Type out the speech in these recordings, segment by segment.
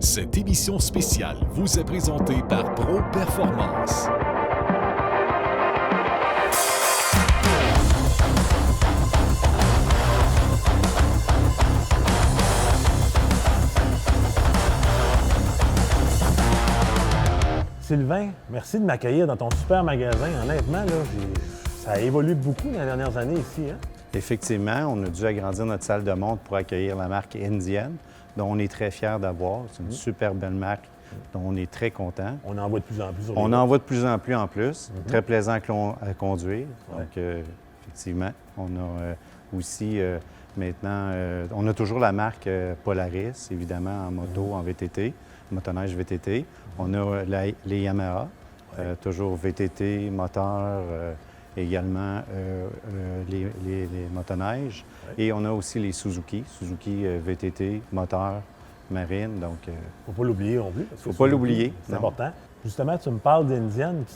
Cette émission spéciale vous est présentée par Pro Performance. Sylvain, merci de m'accueillir dans ton super magasin. Honnêtement, là, ça a évolué beaucoup dans les dernières années ici. Hein? Effectivement, on a dû agrandir notre salle de montre pour accueillir la marque Indienne, dont on est très fiers d'avoir. C'est une super belle marque dont on est très content. On en voit de plus en plus. On en voit de plus en plus. Très plaisant à conduire. Ouais. Donc, effectivement, on a aussi maintenant, on a toujours la marque Polaris, évidemment, en moto, en VTT, motoneige VTT. On a les Yamaha, toujours VTT, moteur, également les motoneiges. Ouais. Et on a aussi les Suzuki VTT, moteur, marine. Donc, faut pas l'oublier non plus. Faut pas l'oublier. C'est non. important. Justement, tu me parles d'Indienne, puis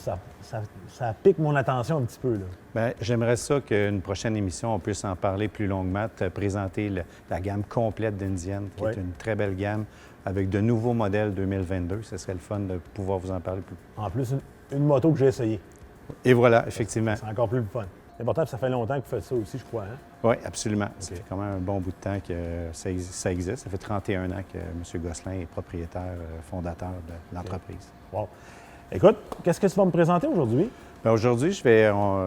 ça pique mon attention un petit peu. Là. Bien, j'aimerais ça qu'une prochaine émission, on puisse en parler plus longuement, te présenter la gamme complète d'Indienne, qui est une très belle gamme, avec de nouveaux modèles 2022. Ce serait le fun de pouvoir vous en parler plus. En plus, une moto que j'ai essayée. Et voilà, effectivement. C'est encore plus le fun. C'est important, puis ça fait longtemps que vous faites ça aussi, je crois. Hein? Oui, absolument. Ça fait quand même un bon bout de temps que ça existe. Ça fait 31 ans que M. Gosselin est propriétaire, fondateur de l'entreprise. Wow. Écoute, qu'est-ce que tu vas me présenter aujourd'hui? Bien, aujourd'hui,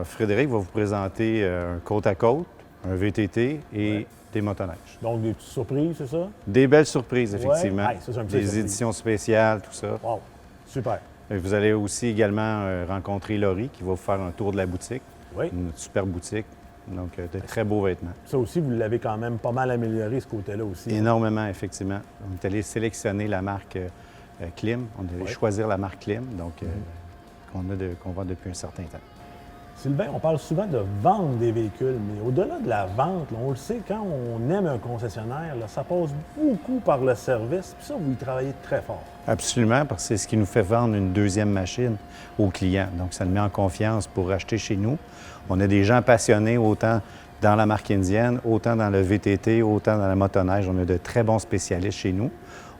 Frédéric va vous présenter un côte-à-côte, un VTT et des motoneiges. Donc, des petites surprises, c'est ça? Des belles surprises, effectivement. Ouais. Hey, ça, c'est un petit des surprise. éditions spéciales, tout ça. Wow, super. Et vous allez aussi également rencontrer Laurie qui va vous faire un tour de la boutique. Oui. Une super boutique. Donc, de très beaux vêtements. Ça aussi, vous l'avez quand même pas mal amélioré, ce côté-là aussi. Énormément, effectivement. On est allé sélectionner la marque Klim. On est allé choisir la marque Klim, donc qu'on vend depuis un certain temps. Sylvain, on parle souvent de vendre des véhicules, mais au-delà de la vente, là, on le sait, quand on aime un concessionnaire, là, ça passe beaucoup par le service. Puis ça, vous y travaillez très fort. Absolument, parce que c'est ce qui nous fait vendre une deuxième machine aux clients. Donc, ça nous met en confiance pour acheter chez nous. On a des gens passionnés autant dans la marque indienne, autant dans le VTT, autant dans la motoneige. On a de très bons spécialistes chez nous.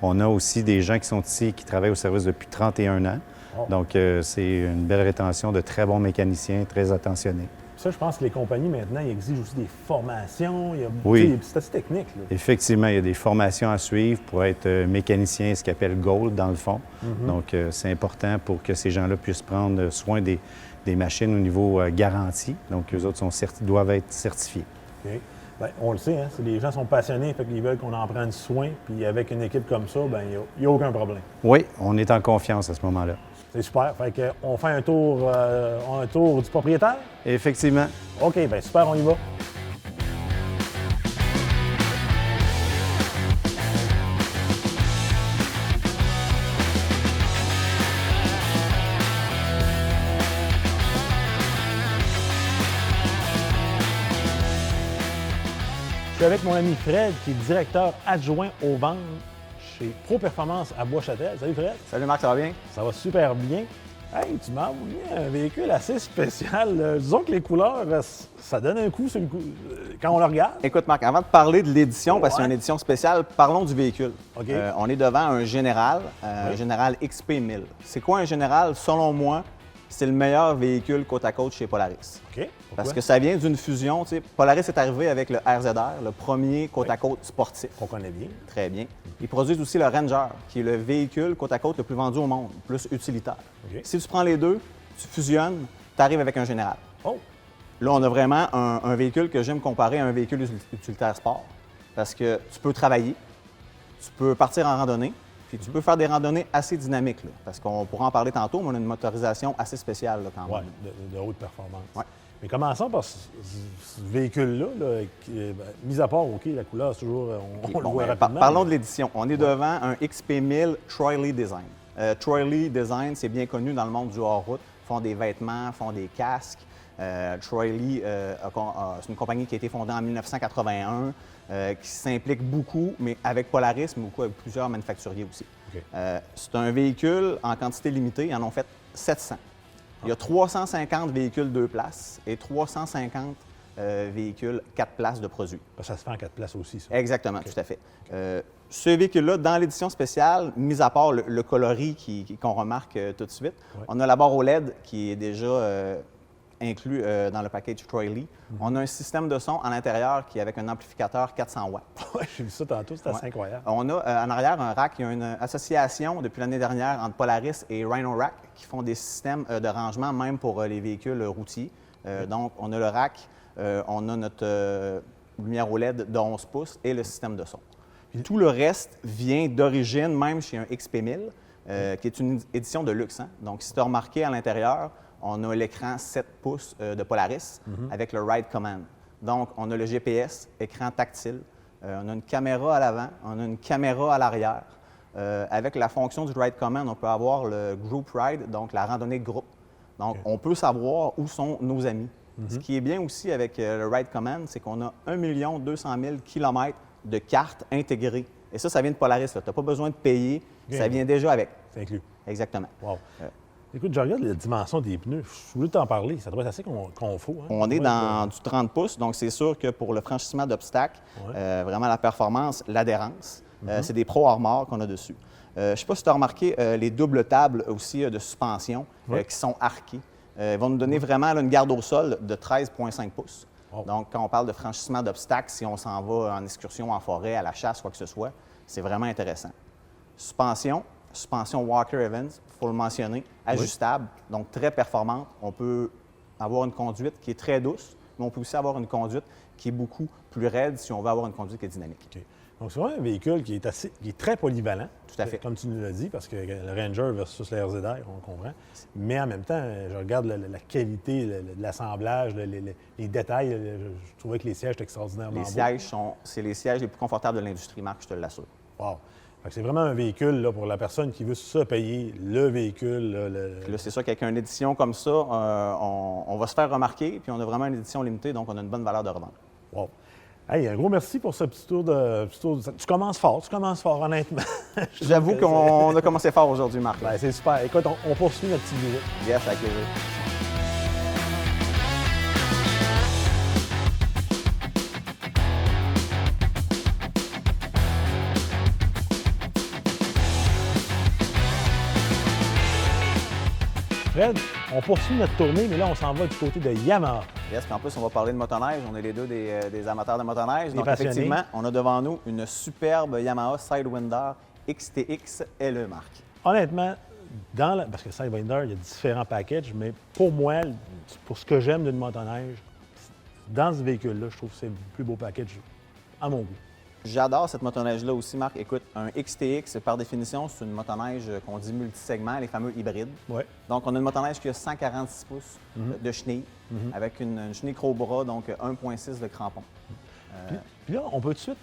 On a aussi des gens qui sont ici, qui travaillent au service depuis 31 ans. Oh. Donc, c'est une belle rétention de très bons mécaniciens, très attentionnés. Ça, je pense que les compagnies, maintenant, ils exigent aussi des formations. Il y a, Oui. C'est assez technique. Là. Effectivement, il y a des formations à suivre pour être mécanicien, ce qu'on appelle Gold, dans le fond. Donc, c'est important pour que ces gens-là puissent prendre soin des machines au niveau garantie. Donc, eux autres doivent être certifiés. OK. Bien, on le sait, hein, si les gens sont passionnés, fait qu'ils veulent qu'on en prenne soin, puis avec une équipe comme ça, bien, il n'y a aucun problème. Oui, on est en confiance à ce moment-là. C'est super. Fait qu'on fait un tour du propriétaire? Effectivement. OK, bien super, on y va. Je suis avec mon ami Fred, qui est directeur adjoint aux ventes chez Pro Performance à Bois-Châtel. Salut Fred. Salut Marc, ça va bien? Ça va super bien. Hey, tu m'as envoyé un véhicule assez spécial. Disons que les couleurs, ça donne un coup sur le coup quand on le regarde. Écoute Marc, avant de parler de l'édition, parce que c'est Ouais. une édition spéciale, parlons du véhicule. OK. On est devant un Général, un Général XP1000. C'est quoi un Général? Selon moi, c'est le meilleur véhicule côte à côte chez Polaris. OK. Parce que ça vient d'une fusion. Tu sais, Polaris est arrivé avec le RZR, le premier côte à côte sportif. On connaît bien. Très bien. Ils produisent aussi le Ranger, qui est le véhicule côte à côte le plus vendu au monde, plus utilitaire. OK. Si tu prends les deux, tu fusionnes, tu arrives avec un Général. Oh! Là, on a vraiment un véhicule que j'aime comparer à un véhicule utilitaire sport. Parce que tu peux travailler, tu peux partir en randonnée, puis tu peux faire des randonnées assez dynamiques. Là, parce qu'on pourra en parler tantôt, mais on a une motorisation assez spéciale là, quand Oui, même. de haute performance. Ouais. Mais commençons par ce véhicule-là, là, mis à part, OK, la couleur, c'est toujours, on le Bon, voit ben, rapidement. parlons mais- de l'édition. On est devant un XP1000 Troy Lee Design. Troy Lee Design, c'est bien connu dans le monde du hors-route. Ils font des vêtements, font des casques. Troy Lee, c'est une compagnie qui a été fondée en 1981, qui s'implique beaucoup, mais avec Polaris, mais beaucoup avec plusieurs manufacturiers aussi. OK. C'est un véhicule en quantité limitée. Ils en ont fait 700. Il y a 350 véhicules 2 places et 350 véhicules 4 places de produits. Parce que ça se fait en 4 places aussi, ça. Exactement, tout à fait. Ce véhicule-là, dans l'édition spéciale, mis à part le coloris qu'on remarque tout de suite, on a la barre OLED qui est déjà inclus dans le package Troy Lee. On a un système de son à l'intérieur qui est avec un amplificateur 400 watts. J'ai vu ça tantôt, c'était assez incroyable. On a en arrière un rack. Il y a une association depuis l'année dernière entre Polaris et Rhino Rack qui font des systèmes de rangement même pour les véhicules routiers. Donc, on a le rack, on a notre lumière OLED de 11 pouces et le système de son. Puis, tout le reste vient d'origine, même chez un XP1000, qui est une édition de luxe. Hein? Donc, si tu as remarqué à l'intérieur, on a l'écran 7 pouces de Polaris avec le Ride Command. Donc, on a le GPS, écran tactile, on a une caméra à l'avant, on a une caméra à l'arrière. Avec la fonction du Ride Command, on peut avoir le Group Ride, donc la randonnée de groupe. Donc, on peut savoir où sont nos amis. Ce qui est bien aussi avec le Ride Command, c'est qu'on a 1 200 000 km de cartes intégrées. Et ça vient de Polaris. Tu n'as pas besoin de payer, ça vient déjà avec. C'est inclus. Exactement. Wow. Écoute, je regarde la dimension des pneus. Je voulais t'en parler. Ça doit être assez confort. Hein? On est dans du 30 pouces, donc c'est sûr que pour le franchissement d'obstacles, vraiment la performance, l'adhérence, c'est des Pro Armor qu'on a dessus. Je ne sais pas si tu as remarqué les doubles tables aussi de suspension qui sont arquées. Ils vont nous donner vraiment là, une garde au sol de 13,5 pouces. Wow. Donc, quand on parle de franchissement d'obstacles, si on s'en va en excursion en forêt, à la chasse, quoi que ce soit, c'est vraiment intéressant. Suspension Walker Evans, il faut le mentionner, ajustable, donc très performante. On peut avoir une conduite qui est très douce, mais on peut aussi avoir une conduite qui est beaucoup plus raide si on veut avoir une conduite qui est dynamique. Okay. Donc, c'est vraiment un véhicule qui est très polyvalent. Tout à fait. Comme tu nous l'as dit, parce que le Ranger versus le RZR, on comprend. Mais en même temps, je regarde la qualité de l'assemblage, les détails. Je trouvais que les sièges étaient extraordinairement beaux. Les sièges c'est les sièges les plus confortables de l'industrie, Marc, je te l'assure. Wow! Fait que c'est vraiment un véhicule là, pour la personne qui veut se payer le véhicule. Là, c'est ça qu'avec une édition comme ça, on va se faire remarquer, puis on a vraiment une édition limitée, donc on a une bonne valeur de revente. Wow! Hey, un gros merci pour ce petit tour de... Tu commences fort, honnêtement. J'avoue qu'on a commencé fort aujourd'hui, Marc. Ben, c'est super. Écoute, on poursuit notre petite visite. Yes, avec plaisir. Fred, on poursuit notre tournée, mais là, on s'en va du côté de Yamaha. Yes, puis en plus, on va parler de motoneige. On est les deux des amateurs de motoneige. Donc, passionnés. effectivement, on a devant nous une superbe Yamaha Sidewinder XTX LE, Marc. Honnêtement, parce que Sidewinder, il y a différents packages, mais pour moi, pour ce que j'aime d'une motoneige, dans ce véhicule-là, je trouve que c'est le plus beau package à mon goût. J'adore cette motoneige-là aussi, Marc. Écoute, un XTX, par définition, c'est une motoneige qu'on dit multisegment, les fameux hybrides. Ouais. Donc, on a une motoneige qui a 146 pouces de chenille, avec une chenille gros-bras, donc 1,6 de crampon. Puis là, on peut tout de suite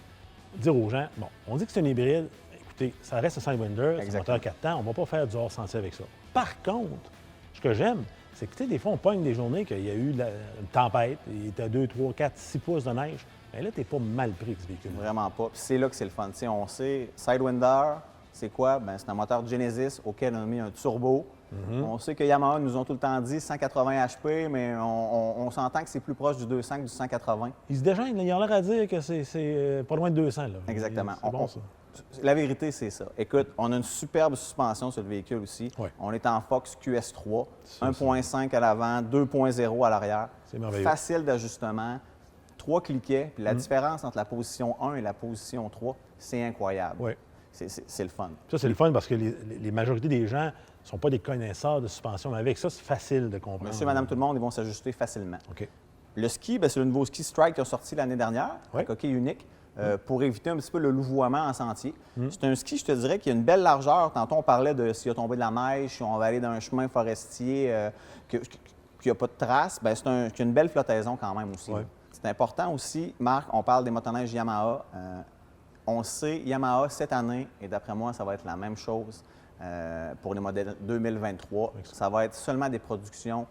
dire aux gens, bon, on dit que c'est un hybride, écoutez, ça reste un Sidewinder, c'est un moteur 4 temps, on ne va pas faire du hors-sentier avec ça. Par contre, ce que j'aime, c'est que, tu sais, des fois, on pogne des journées qu'il y a eu une tempête, il était à 2, 3, 4, 6 pouces de neige. Bien là, tu n'es pas mal pris, ce véhicule. Vraiment pas. Puis c'est là que c'est le fun. T'sais, on sait, Sidewinder, c'est quoi? Bien, c'est un moteur Genesis auquel on a mis un turbo. On sait que Yamaha nous ont tout le temps dit 180 HP, mais on s'entend que c'est plus proche du 200 que du 180. Ils se déjeunent, ils ont l'air à dire que c'est pas loin de 200. Là. Exactement. C'est bon, ça. La vérité, c'est ça. Écoute, on a une superbe suspension sur le véhicule aussi. Ouais. On est en Fox QS3, 1.5 à l'avant, 2.0 à l'arrière. C'est merveilleux. Facile d'ajustement. 3 cliquets, puis la différence entre la position 1 et la position 3, c'est incroyable. Oui. C'est le fun. Ça, c'est le fun parce que les majorités des gens ne sont pas des connaisseurs de suspension, mais avec ça, c'est facile de comprendre. Monsieur, madame, tout le monde, ils vont s'ajuster facilement. OK. Le ski, c'est le nouveau ski Strike qui a sorti l'année dernière, la coquille unique, pour éviter un petit peu le louvoiement en sentier. C'est un ski, je te dirais, qui a une belle largeur. Tantôt, on parlait de s'il a tombé de la neige, si on va aller dans un chemin forestier, qu'il n'y a pas de traces. C'est une belle flottaison quand même aussi. Ouais. C'est important aussi, Marc, on parle des motoneiges Yamaha. On sait, Yamaha, cette année, et d'après moi, ça va être la même chose pour les modèles 2023. Ça va être seulement des productions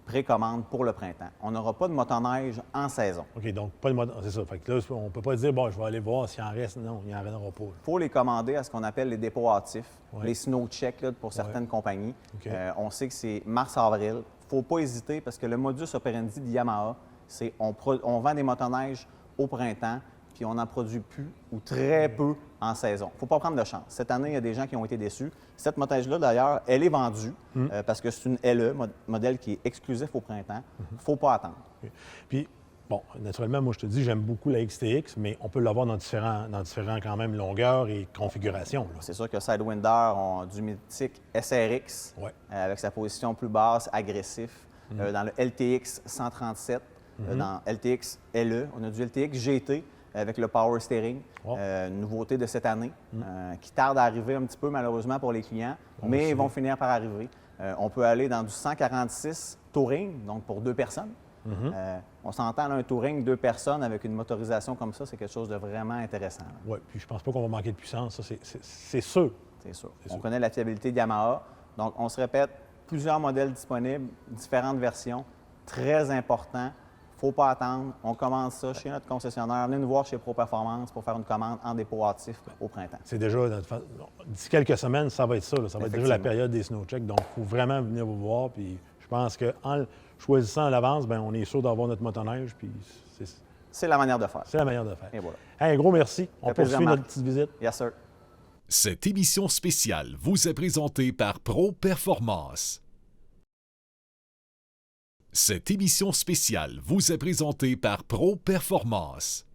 précommande pour le printemps. On n'aura pas de motoneige en saison. OK, donc pas de motoneige. C'est ça. Fait que là, on ne peut pas dire, bon, je vais aller voir s'il en reste. Non, il n'y en aura pas. Il faut les commander à ce qu'on appelle les dépôts hâtifs, les snow checks là, pour certaines compagnies. OK. On sait que c'est mars-avril. Il ne faut pas hésiter parce que le modus operandi de Yamaha, c'est on vend des motoneiges au printemps puis on n'en produit plus ou très peu en saison. Il ne faut pas prendre de chance. Cette année, il y a des gens qui ont été déçus. Cette motoneige-là, d'ailleurs, elle est vendue parce que c'est une LE, modèle qui est exclusif au printemps. Il ne faut pas attendre. Puis, bon, naturellement, moi, je te dis, j'aime beaucoup la XTX, mais on peut l'avoir dans différents quand même longueurs et configurations. Là. C'est sûr que Sidewinder ont du mythique SRX avec sa position plus basse, agressif. Dans le LTX 137, dans LTX LE, on a du LTX GT avec le Power Steering, nouveauté de cette année, qui tarde à arriver un petit peu malheureusement pour les clients, mais ils vont finir par arriver. On peut aller dans du 146 Touring, donc pour 2 personnes. On s'entend un Touring 2 personnes avec une motorisation comme ça, c'est quelque chose de vraiment intéressant. Oui, puis je pense pas qu'on va manquer de puissance, ça, c'est sûr. C'est sûr. On connaît la fiabilité de Yamaha, donc on se répète, plusieurs modèles disponibles, différentes versions, très important. Il ne faut pas attendre. On commande ça chez notre concessionnaire. Venez nous voir chez Pro Performance pour faire une commande en dépôt hâtif au printemps. C'est déjà, d'ici quelques semaines, ça va être ça. Là. Ça va être déjà la période des snowchecks. Donc, il faut vraiment venir vous voir. Puis je pense qu'en choisissant à l'avance, bien, on est sûr d'avoir notre motoneige. Puis c'est la manière de faire. C'est la manière de faire. Et voilà. Hey, un gros merci. On poursuit notre petite visite. Yes, sir. Cette émission spéciale vous est présentée par Pro Performance. Cette émission spéciale vous est présentée par Pro Performance.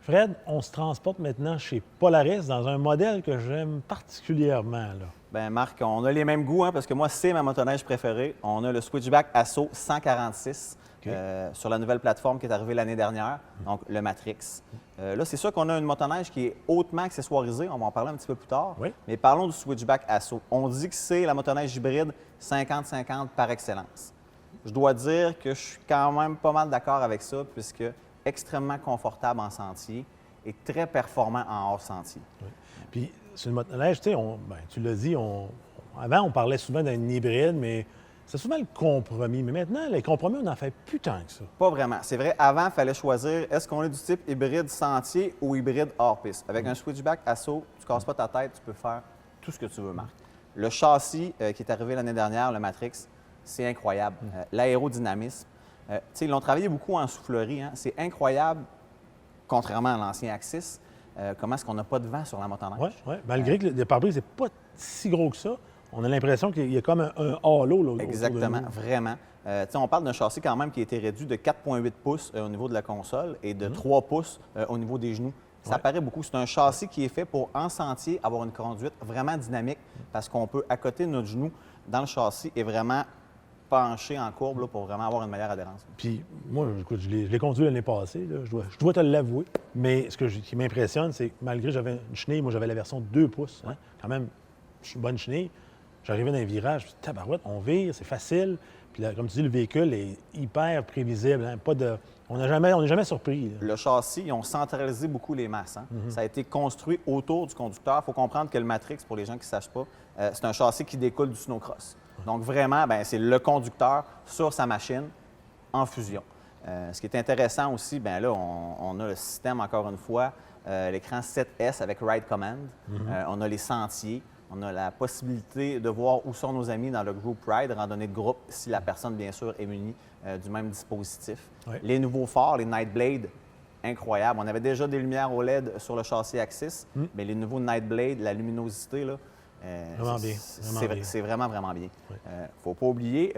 Fred, on se transporte maintenant chez Polaris dans un modèle que j'aime particulièrement. Là. Bien, Marc, on a les mêmes goûts, parce que moi, c'est ma motoneige préférée. On a le Switchback Asso 146 sur la nouvelle plateforme qui est arrivée l'année dernière, donc le Matrix. Là, c'est sûr qu'on a une motoneige qui est hautement accessoirisée. On va en parler un petit peu plus tard. Oui. Mais parlons du Switchback Asso. On dit que c'est la motoneige hybride 50-50 par excellence. Je dois dire que je suis quand même pas mal d'accord avec ça, puisque extrêmement confortable en sentier et très performant en hors-sentier. Oui. Puis, sur une motoneige, tu sais, tu l'as dit, avant, on parlait souvent d'un hybride, mais c'est souvent le compromis. Mais maintenant, les compromis, on n'en fait plus tant que ça. Pas vraiment. C'est vrai, avant, il fallait choisir est-ce qu'on est du type hybride sentier ou hybride hors-piste. Avec un Switchback Asso, tu ne casses pas ta tête, tu peux faire tout ce que tu veux, Marc. Le châssis qui est arrivé l'année dernière, le Matrix, c'est incroyable. L'aérodynamisme. Ils l'ont travaillé beaucoup en soufflerie. Hein? C'est incroyable, contrairement à l'ancien Axis, comment est-ce qu'on n'a pas de vent sur la motoneige. Oui, ouais. Malgré que le pare-brise n'est pas si gros que ça, on a l'impression qu'il y a comme un halo. Là, exactement, vraiment. On parle d'un châssis quand même qui a été réduit de 4,8 pouces au niveau de la console et de 3 pouces au niveau des genoux. Ça paraît beaucoup. C'est un châssis qui est fait pour, en sentier, avoir une conduite vraiment dynamique parce qu'on peut accoter notre genou dans le châssis et vraiment pencher en courbe là, pour vraiment avoir une meilleure adhérence. Puis moi, écoute, je l'ai conduit l'année passée, là, je dois te l'avouer, mais ce qui m'impressionne, c'est que malgré que j'avais une chenille, moi j'avais la version 2 pouces, hein, quand même, je suis une bonne chenille, j'arrivais dans un virage, je me dis, tabarouette, on vire, c'est facile, puis là, comme tu dis, le véhicule est hyper prévisible, hein, on n'est jamais surpris. Là. Le châssis, ils ont centralisé beaucoup les masses. Hein. Ça a été construit autour du conducteur. Il faut comprendre que le Matrix, pour les gens qui ne sachent pas, c'est un châssis qui découle du snowcross. Donc, vraiment, c'est le conducteur sur sa machine en fusion. Ce qui est intéressant aussi, là, on a le système, encore une fois, l'écran 7S avec Ride Command. On a les sentiers. On a la possibilité de voir où sont nos amis dans le group Ride, randonnée de groupe, si la personne, bien sûr, est munie du même dispositif. Oui. Les nouveaux phares, les Nightblade, incroyables. On avait déjà des lumières OLED sur le châssis Axis, mais les nouveaux Nightblade, la luminosité, là, c'est vraiment, vraiment bien. Il ne faut pas oublier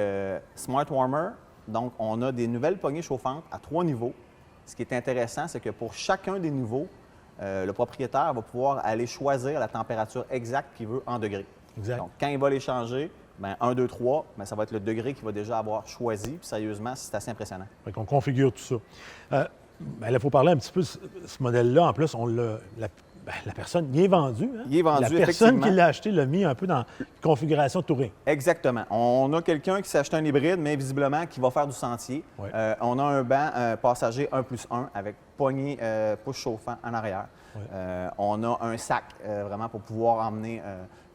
Smart Warmer. Donc, on a des nouvelles poignées chauffantes à 3 niveaux. Ce qui est intéressant, c'est que pour chacun des niveaux, le propriétaire va pouvoir aller choisir la température exacte qu'il veut en degrés. Exact. Donc, quand il va les changer, 1, 2, 3, ça va être le degré qu'il va déjà avoir choisi. Puis, sérieusement, c'est assez impressionnant. Donc, on configure tout ça. Là, il faut parler un petit peu de ce modèle-là. En plus, la personne, il est vendu. Hein? Il est vendu, la personne qui l'a acheté l'a mis un peu dans configuration touring. Exactement. On a quelqu'un qui s'est acheté un hybride, mais visiblement qui va faire du sentier. Oui. On a un banc passager 1+1 avec poignée push chauffant en arrière. Oui. On a un sac vraiment pour pouvoir emmener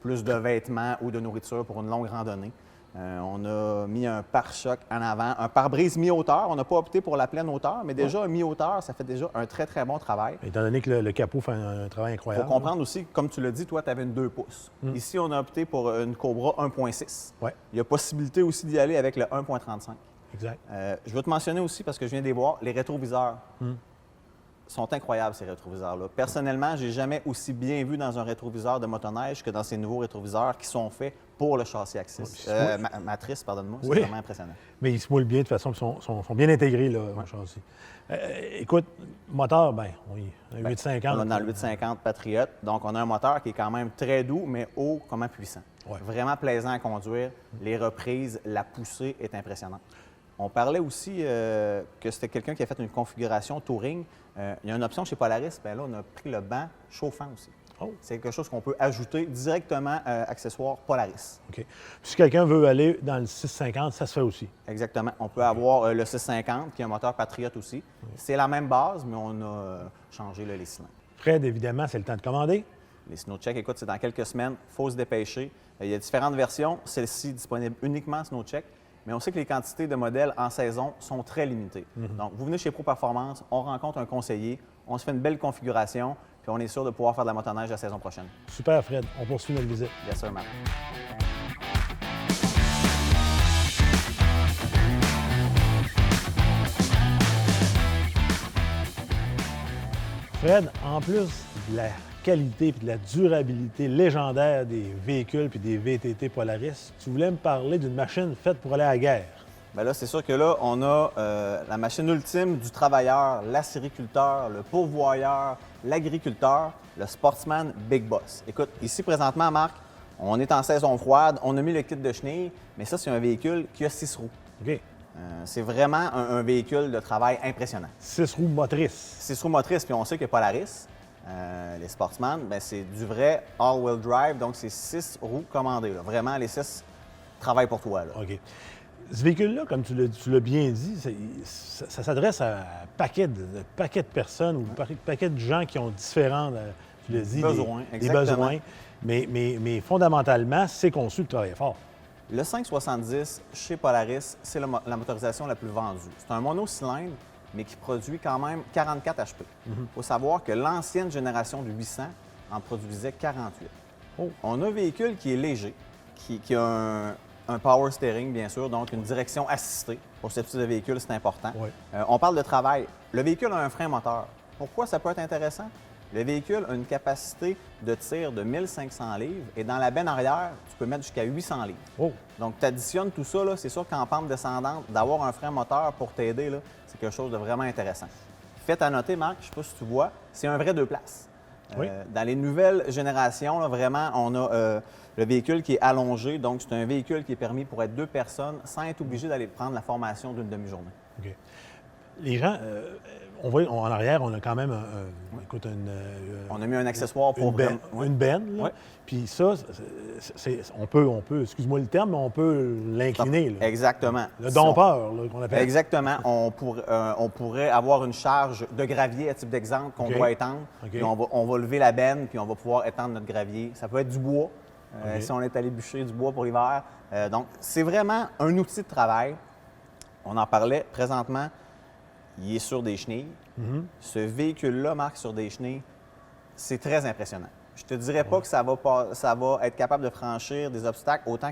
plus de vêtements ou de nourriture pour une longue randonnée. On a mis un pare-choc en avant, un pare-brise mi-hauteur. On n'a pas opté pour la pleine hauteur, mais déjà, un mi-hauteur, ça fait déjà un très, très bon travail. Étant donné que le capot fait un travail incroyable. Il faut comprendre aussi, comme tu l'as dit, toi, tu avais une 2 pouces. Ici, on a opté pour une Cobra 1.6. Ouais. Il y a possibilité aussi d'y aller avec le 1.35. Exact. Je veux te mentionner aussi, parce que je viens de les voir, les rétroviseurs. sont incroyables, ces rétroviseurs-là. Personnellement, j'ai jamais aussi bien vu dans un rétroviseur de motoneige que dans ces nouveaux rétroviseurs qui sont faits pour le châssis Axis. Matrice, pardonne-moi, c'est vraiment impressionnant. Mais ils se moulent bien, de toute façon, ils sont bien intégrés, là, au châssis. Écoute, moteur, bien, oui, un 850. On a dans le 850 Patriot, donc on a un moteur qui est quand même très doux, mais haut, comment puissant. Ouais. Vraiment plaisant à conduire. Les reprises, la poussée est impressionnante. On parlait aussi que c'était quelqu'un qui a fait une configuration touring. Il y a une option chez Polaris, bien là, on a pris le banc chauffant aussi. Oh. C'est quelque chose qu'on peut ajouter directement accessoire Polaris. OK. Puis si quelqu'un veut aller dans le 650, ça se fait aussi. Exactement. On peut avoir le 650, qui est un moteur Patriot aussi. C'est la même base, mais on a changé les cylindres. Fred, évidemment, c'est le temps de commander. Les SnowCheck, écoute, c'est dans quelques semaines. Il faut se dépêcher. Il y a différentes versions. Celle-ci disponible uniquement SnowCheck. Mais on sait que les quantités de modèles en saison sont très limitées. Donc, vous venez chez Pro Performance, on rencontre un conseiller, on se fait une belle configuration, puis on est sûr de pouvoir faire de la motoneige la saison prochaine. Super, Fred. On poursuit notre visite. Yes, sir, Matt. Fred, en plus de la qualité et de la durabilité légendaire des véhicules puis des VTT Polaris, tu voulais me parler d'une machine faite pour aller à la guerre. Bien là, c'est sûr que là, on a la machine ultime du travailleur, l'acériculteur, le pourvoyeur, l'agriculteur, le sportsman Big Boss. Écoute, ici présentement, Marc, on est en saison froide, on a mis le kit de chenille, mais ça, c'est un véhicule qui a 6 roues. OK. C'est vraiment un véhicule de travail impressionnant. 6 roues motrices. 6 roues motrices, puis on sait que Polaris, les Sportsman, bien, c'est du vrai all-wheel drive, donc c'est 6 roues commandées. Là. Vraiment, les 6 travaillent pour toi. Là. OK. Ce véhicule-là, comme tu l'as bien dit, ça s'adresse à un paquet de personnes ou un paquet de gens qui ont différents, tu l'as dit, besoins, des besoins. Mais fondamentalement, c'est conçu pour travailler fort. Le 570 chez Polaris, c'est la motorisation la plus vendue. C'est un monocylindre, mais qui produit quand même 44 HP. Il faut savoir que l'ancienne génération du 800 en produisait 48. Oh. On a un véhicule qui est léger, qui a un power steering, bien sûr, donc une direction assistée. Pour ce type de véhicule, c'est important. Oui. On parle de travail. Le véhicule a un frein moteur. Pourquoi ça peut être intéressant? Le véhicule a une capacité de tir de 1500 livres et dans la benne arrière, tu peux mettre jusqu'à 800 livres. Oh. Donc, tu additionnes tout ça, c'est sûr qu'en pente descendante, d'avoir un frein moteur pour t'aider, c'est quelque chose de vraiment intéressant. Fait à noter, Marc, je ne sais pas si tu vois, c'est un vrai 2 places. Oui. Dans les nouvelles générations, là, vraiment, on a le véhicule qui est allongé. Donc, c'est un véhicule qui est permis pour être 2 personnes sans être obligé d'aller prendre la formation d'une demi-journée. OK. Les gens, on voit en arrière, on a quand même on a mis un accessoire pour une benne. Là. Oui. Puis ça, on peut, excuse-moi le terme, mais on peut l'incliner. Là. Exactement. Le dompeur, là, qu'on appelle. Exactement. On pourrait avoir une charge de gravier, à type d'exemple, qu'on doit étendre. OK. Puis on va lever la benne, puis on va pouvoir étendre notre gravier. Ça peut être du bois, OK. si on est allé bûcher du bois pour l'hiver. Donc, c'est vraiment un outil de travail. On en parlait présentement. Il est sur des chenilles. Ce véhicule-là, Marc, sur des chenilles, c'est très impressionnant. Je te dirais pas que ça va être capable de franchir des obstacles autant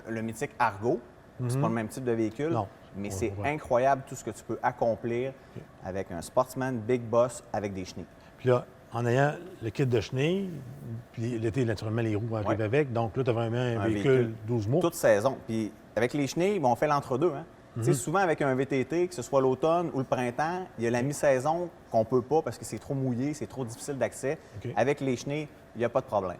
le mythique Argo. C'est pas le même type de véhicule. Non. Mais c'est incroyable tout ce que tu peux accomplir avec un Sportsman Big Boss avec des chenilles. Puis là, en ayant le kit de chenilles, puis l'été, naturellement, les roues arrivent avec. Donc là, tu as vraiment un véhicule 12 mots. Toute saison. Puis avec les chenilles, on fait l'entre-deux. Hein? Tu sais, souvent, avec un VTT, que ce soit l'automne ou le printemps, il y a la mi-saison qu'on ne peut pas parce que c'est trop mouillé, c'est trop difficile d'accès. OK. Avec les chenilles, il n'y a pas de problème.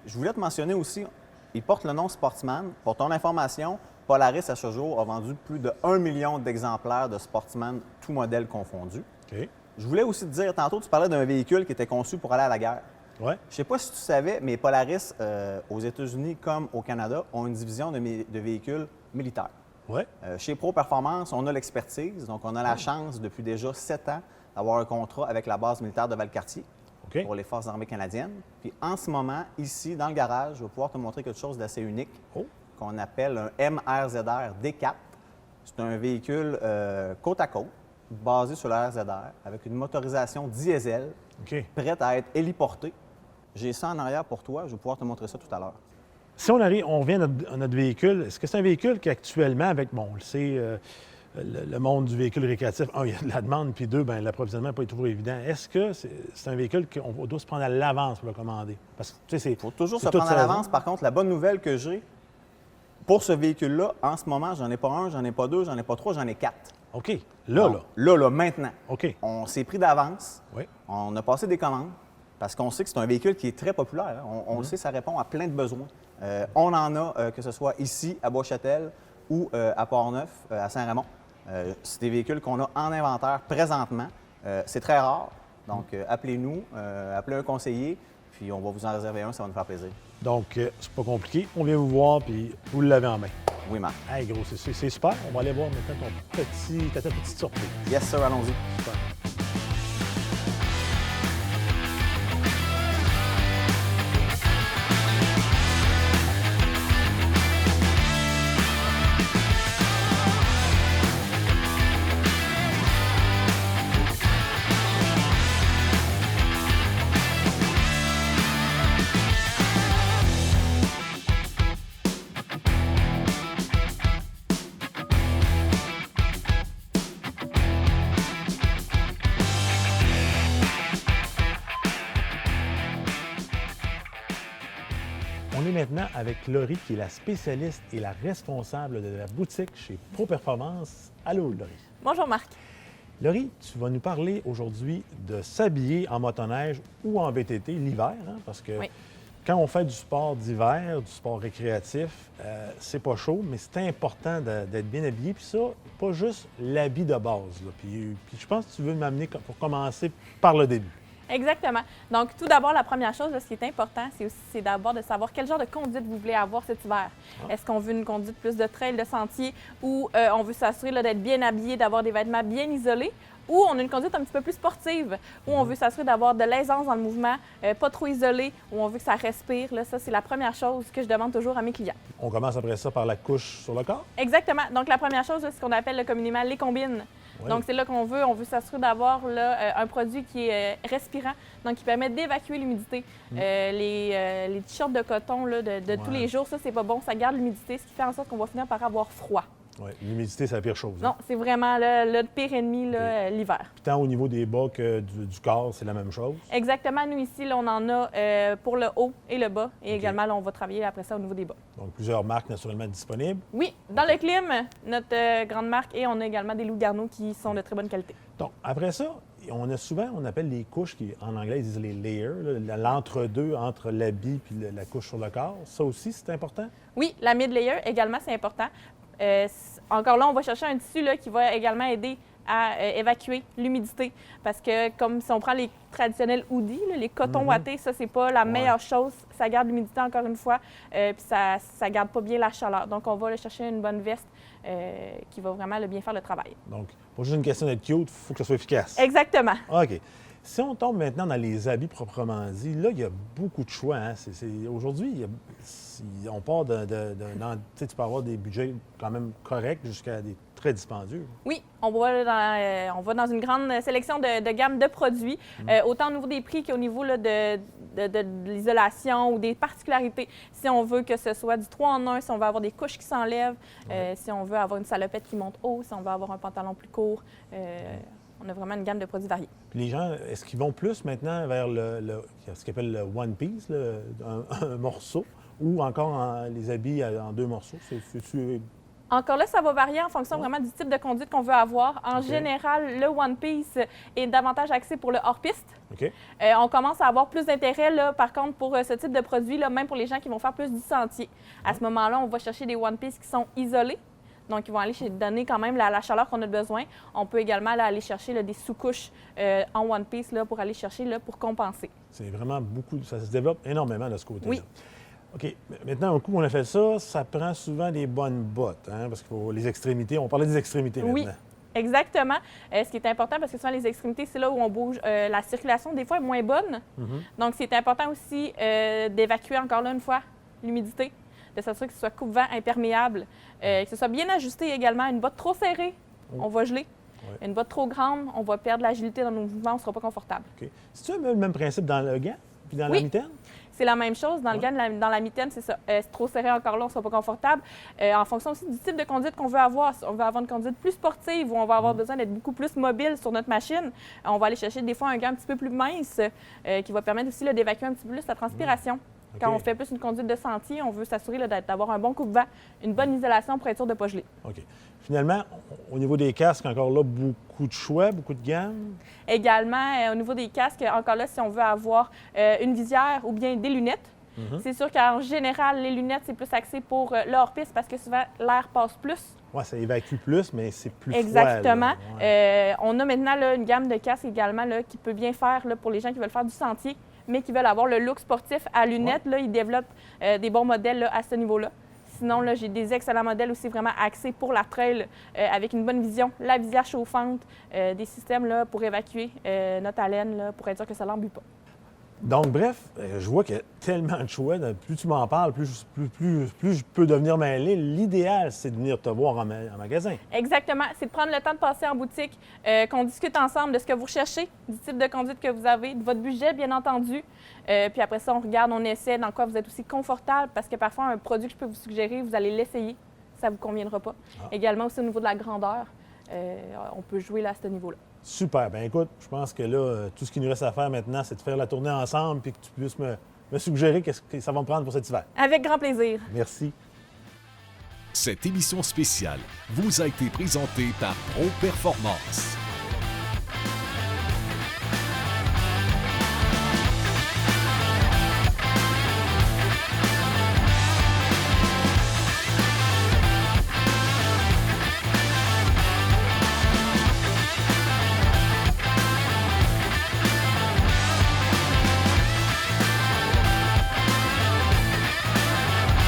Je voulais te mentionner aussi, il porte le nom Sportsman. Pour ton information, Polaris, à ce jour, a vendu plus de 1 million d'exemplaires de Sportsman, tout modèle confondu. OK. Je voulais aussi te dire, tantôt, tu parlais d'un véhicule qui était conçu pour aller à la guerre. Ouais. Je ne sais pas si tu savais, mais Polaris, aux États-Unis comme au Canada, ont une division de véhicules militaires. Ouais. Chez Pro Performance, on a l'expertise. Donc, on a la chance, depuis déjà 7 ans, d'avoir un contrat avec la base militaire de Valcartier OK. pour les Forces armées canadiennes. Puis, en ce moment, ici, dans le garage, je vais pouvoir te montrer quelque chose d'assez unique qu'on appelle un MRZR D4. C'est un véhicule côte à côte, basé sur le RZR, avec une motorisation diesel, OK. prête à être héliportée. J'ai ça en arrière pour toi. Je vais pouvoir te montrer ça tout à l'heure. Si on revient à notre véhicule, est-ce que c'est un véhicule qui actuellement, avec, bon, on le sait, le monde du véhicule récréatif, un, il y a de la demande, puis deux, bien, l'approvisionnement n'est pas toujours évident. Est-ce que c'est un véhicule qu'on doit se prendre à l'avance pour le commander? Parce que, tu sais, Il faut toujours c'est se toute prendre à saison. l'avance. Par contre, la bonne nouvelle que j'ai, pour ce véhicule-là, en ce moment, j'en ai pas un, j'en ai pas deux, j'en ai pas trois, j'en ai 4. OK. Là. Là, maintenant. OK. On s'est pris d'avance. Oui. On a passé des commandes parce qu'on sait que c'est un véhicule qui est très populaire. Hein. On le sait, ça répond à plein de besoins. On en a, que ce soit ici, à Bois-Châtel ou à Port-Neuf, à Saint-Raymond. C'est des véhicules qu'on a en inventaire présentement. C'est très rare. Donc, appelez-nous, appelez un conseiller, puis on va vous en réserver un, ça va nous faire plaisir. Donc, c'est pas compliqué. On vient vous voir, puis vous l'avez en main. Oui, Marc. Hey, gros, c'est super. On va aller voir maintenant ta petite surprise. Yes, sir, allons-y. Super. On est maintenant avec Laurie, qui est la spécialiste et la responsable de la boutique chez Pro Performance. Allô, Laurie. Bonjour Marc. Laurie, tu vas nous parler aujourd'hui de s'habiller en motoneige ou en VTT l'hiver, hein, parce que Oui. quand on fait du sport d'hiver, du sport récréatif, c'est pas chaud, mais c'est important d'être bien habillé. Puis ça, pas juste l'habit de base. Là. Puis je pense que tu veux m'amener pour commencer par le début. Exactement. Donc, tout d'abord, la première chose, là, ce qui est important, c'est d'abord de savoir quel genre de conduite vous voulez avoir cet hiver. Est-ce qu'on veut une conduite plus de trail, de sentier, ou on veut s'assurer là, d'être bien habillé, d'avoir des vêtements bien isolés, ou on a une conduite un petit peu plus sportive, où on veut s'assurer d'avoir de l'aisance dans le mouvement, pas trop isolé, où on veut que ça respire. Là, ça, c'est la première chose que je demande toujours à mes clients. On commence après ça par la couche sur le corps. Exactement. Donc, la première chose, c'est ce qu'on appelle communément les combines. Oui. Donc, c'est là qu'on veut s'assurer d'avoir un produit qui est respirant, donc qui permet d'évacuer l'humidité. Les t-shirts de coton là, de tous les jours, ça, c'est pas bon, ça garde l'humidité, ce qui fait en sorte qu'on va finir par avoir froid. Oui, l'humidité, c'est la pire chose. Non, c'est vraiment le pire ennemi, là, l'hiver. Puis tant au niveau des bas que du corps, c'est la même chose. Exactement. Nous, ici, là, on en a pour le haut et le bas. Et également, là, on va travailler après ça au niveau des bas. Donc, plusieurs marques naturellement disponibles. Oui, dans le clim, notre grande marque, et on a également des Loup Garneau qui sont de très bonne qualité. Donc, après ça, on appelle les couches, qui en anglais, ils disent les layers, là, l'entre-deux entre l'habit et la couche sur le corps. Ça aussi, c'est important? Oui, la mid-layer également, c'est important. Encore là, on va chercher un tissu là, qui va également aider à évacuer l'humidité. Parce que comme si on prend les traditionnels hoodies, là, les cotons ouatés, ça, c'est pas la meilleure chose. Ça garde l'humidité encore une fois, puis ça garde pas bien la chaleur. Donc, on va aller chercher une bonne veste qui va vraiment bien faire le travail. Donc, pas juste une question d'être cute, il faut que ça soit efficace. Exactement. OK. Si on tombe maintenant dans les habits proprement dit, là, il y a beaucoup de choix. Hein? Aujourd'hui, on part tu peux avoir des budgets quand même corrects jusqu'à des très dispendieux. Oui, on va dans une grande sélection de gamme de produits, autant au niveau des prix qu'au niveau là, de l'isolation ou des particularités. Si on veut que ce soit du 3 en 1, si on veut avoir des couches qui s'enlèvent, si on veut avoir une salopette qui monte haut, si on veut avoir un pantalon plus court, on a vraiment une gamme de produits variés. Puis les gens, est-ce qu'ils vont plus maintenant vers ce qu'ils appellent le one piece, un morceau, ou encore les habits en 2 morceaux? Encore là, ça va varier en fonction vraiment du type de conduite qu'on veut avoir. En général, le One Piece est davantage axé pour le hors-piste. OK. On commence à avoir plus d'intérêt, là, par contre, pour ce type de produit, là, même pour les gens qui vont faire plus du sentier. À ce moment-là, on va chercher des One Piece qui sont isolés. Donc, ils vont aller donner quand même la chaleur qu'on a besoin. On peut également là, aller chercher là, des sous-couches en One Piece là, pour aller chercher là, pour compenser. C'est vraiment beaucoup, ça se développe énormément de ce côté-là. Oui. OK. Maintenant, un coup, on a fait ça, ça prend souvent des bonnes bottes, hein, parce qu'il faut les extrémités. On parlait des extrémités Oui. maintenant. Exactement. Ce qui est important, parce que souvent, les extrémités, c'est là où on bouge. La circulation, des fois, est moins bonne. Donc, c'est important aussi d'évacuer, encore là, une fois, l'humidité, de s'assurer que ce soit coupe-vent imperméable, que ce soit bien ajusté également. Une botte trop serrée, on va geler. Ouais. Une botte trop grande, on va perdre l'agilité dans nos mouvements, on ne sera pas confortable. OK. C'est-tu le même principe dans le gant puis dans la mitaine? c'est la même chose. Dans le gant, dans la mitaine, c'est ça. C'est trop serré encore là, on ne sera pas confortable. En fonction aussi du type de conduite qu'on veut avoir. Si on veut avoir une conduite plus sportive ou on va avoir besoin d'être beaucoup plus mobile sur notre machine, on va aller chercher des fois un gant un petit peu plus mince qui va permettre aussi là, d'évacuer un petit peu plus la transpiration. Quand on fait plus une conduite de sentier, on veut s'assurer d'avoir un bon coupe-vent, une bonne isolation pour être sûr de ne pas geler. OK. Finalement, au niveau des casques, encore là, beaucoup de choix, beaucoup de gammes. Également, au niveau des casques, encore là, si on veut avoir une visière ou bien des lunettes, c'est sûr qu'en général, les lunettes, c'est plus axé pour le hors-piste parce que souvent, l'air passe plus. Oui, ça évacue plus, mais c'est plus Exactement. froid. Ouais. On a maintenant là, une gamme de casques également là, qui peut bien faire là, pour les gens qui veulent faire du sentier, mais qui veulent avoir le look sportif à lunettes. Là, ils développent des bons modèles là, à ce niveau-là. Sinon, là, j'ai des excellents modèles aussi vraiment axés pour la trail avec une bonne vision, la visière chauffante, des systèmes là, pour évacuer notre haleine là, pour être sûr que ça ne l'embue pas. Donc, bref, je vois qu'il y a tellement de choix. Plus tu m'en parles, plus je peux devenir mêlé. L'idéal, c'est de venir te voir en magasin. Exactement. C'est de prendre le temps de passer en boutique, qu'on discute ensemble de ce que vous recherchez, du type de conduite que vous avez, de votre budget, bien entendu. Puis après ça, on regarde, on essaie dans quoi vous êtes aussi confortable parce que parfois, un produit que je peux vous suggérer, vous allez l'essayer. Ça ne vous conviendra pas. Également aussi au niveau de la grandeur, on peut jouer là, à ce niveau-là. Super. Bien, écoute, je pense que là, tout ce qu'il nous reste à faire maintenant, c'est de faire la tournée ensemble puis que tu puisses me suggérer qu'est-ce que ça va me prendre pour cet hiver. Avec grand plaisir. Merci. Cette émission spéciale vous a été présentée par Pro Performance.